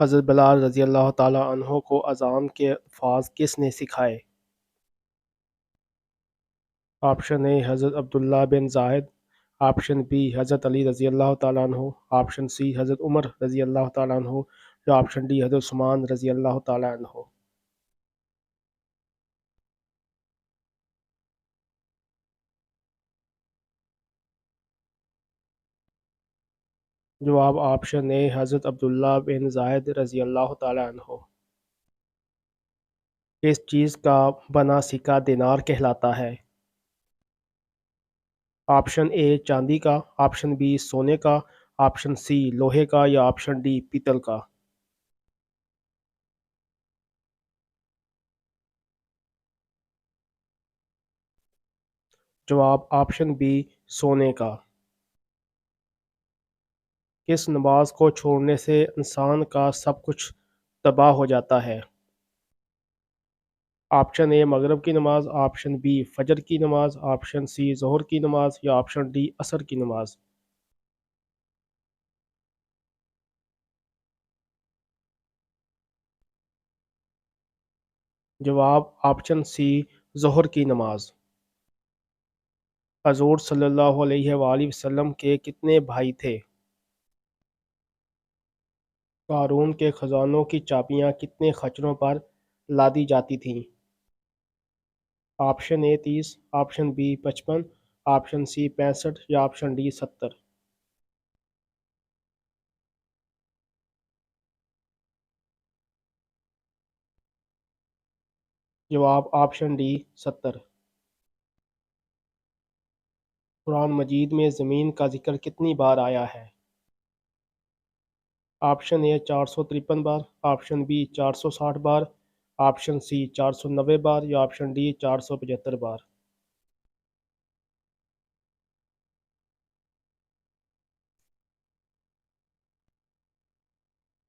حضرت بلال رضی اللہ تعالیٰ عنہ کو اذان کے الفاظ کس نے سکھائے؟ آپشن اے حضرت عبداللہ بن زاہد، آپشن بی حضرت علی رضی اللہ تعالیٰ عنہ، آپشن سی حضرت عمر رضی اللہ تعالیٰ عنہ یا آپشن ڈی حضرت عثمان رضی اللہ تعالیٰ عنہ۔ جواب آپشن اے حضرت عبداللہ بن زاہد رضی اللہ تعالیٰ عنہ۔ کس چیز کا بنا سکہ دینار کہلاتا ہے؟ آپشن اے چاندی کا، آپشن بی سونے کا، آپشن سی لوہے کا یا آپشن ڈی پیتل کا۔ جواب آپشن بی سونے کا۔ کس نماز کو چھوڑنے سے انسان کا سب کچھ تباہ ہو جاتا ہے؟ آپشن اے مغرب کی نماز، آپشن بی فجر کی نماز، آپشن سی ظہر کی نماز یا آپشن ڈی عصر کی نماز۔ جواب آپشن سی ظہر کی نماز۔ حضور صلی اللہ علیہ وآلہ وسلم کے کتنے بھائی تھے؟ قارون کے خزانوں کی چابیاں کتنے خچروں پر لادی جاتی تھیں؟ آپشن اے 30، آپشن بی 55، آپشن سی 65 یا آپشن ڈی 70۔ جواب آپشن ڈی 70۔ قرآن مجید میں زمین کا ذکر کتنی بار آیا ہے؟ آپشن اے 453 بار، آپشن بی 460 بار، آپشن سی 490 بار یا آپشن ڈی 475 بار۔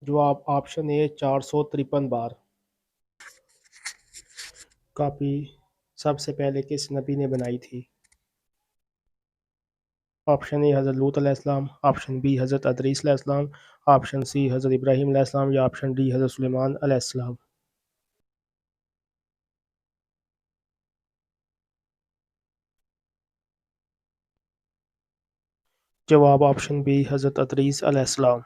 جواب آپشن اے 453 بار۔ کاپی سب سے پہلے کس نبی نے بنائی تھی؟ آپشن اے حضرت لوط علیہ السلام، آپشن بی حضرت ادریس علیہ السلام، آپشن سی حضرت ابراہیم علیہ السلام یا آپشن ڈی حضرت سلیمان علیہ السلام۔ جواب آپشن بی حضرت ادریس علیہ السلام۔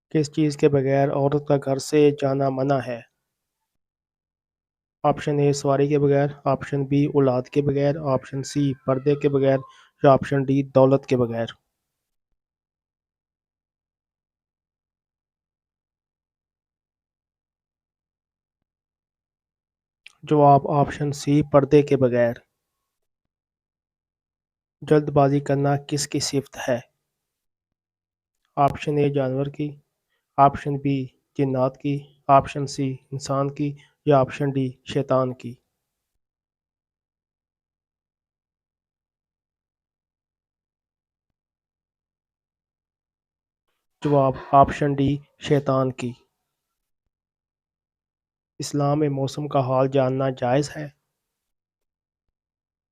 کس چیز کے بغیر عورت کا گھر سے جانا منع ہے؟ آپشن اے سواری کے بغیر، آپشن بی اولاد کے بغیر، آپشن سی پردے کے بغیر یا آپشن ڈی دولت کے بغیر۔ جواب آپشن سی پردے کے بغیر۔ جلد بازی کرنا کس کی صفت ہے؟ آپشن اے جانور کی، آپشن بی جنات کی، آپشن سی انسان کی یا آپشن ڈی شیطان کی۔ جواب آپشن ڈی شیطان کی۔ اسلام میں موسم کا حال جاننا جائز ہے؟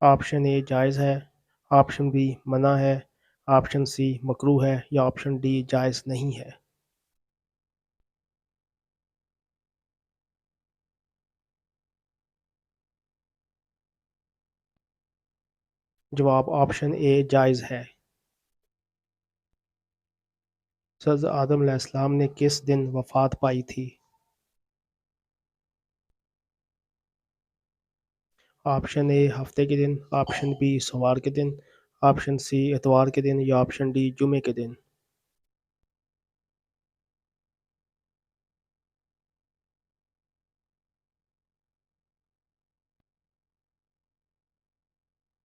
آپشن اے جائز ہے، آپشن بی منع ہے، آپشن سی مکروہ ہے یا آپشن ڈی جائز نہیں ہے۔ جواب آپشن اے جائز ہے۔ حضرت آدم علیہ السلام نے کس دن وفات پائی تھی؟ آپشن اے ہفتے کے دن، آپشن بی سوار کے دن، آپشن سی اتوار کے دن یا آپشن ڈی جمعے کے دن۔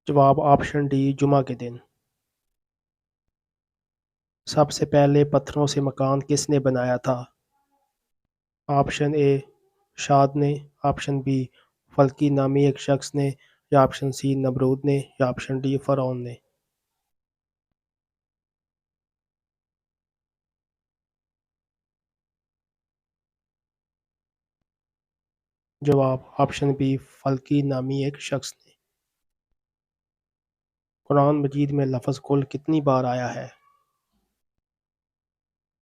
جواب آپشن ڈی جمعہ کے دن۔ سب سے پہلے پتھروں سے مکان کس نے بنایا تھا؟ آپشن اے شاد نے، آپشن بی فلکی نامی ایک شخص نے یا آپشن سی نمرود نے یا آپشن ڈی فرعون نے۔ جواب آپشن بی فلکی نامی ایک شخص نے۔ قرآن مجید میں لفظ کل کتنی بار آیا ہے؟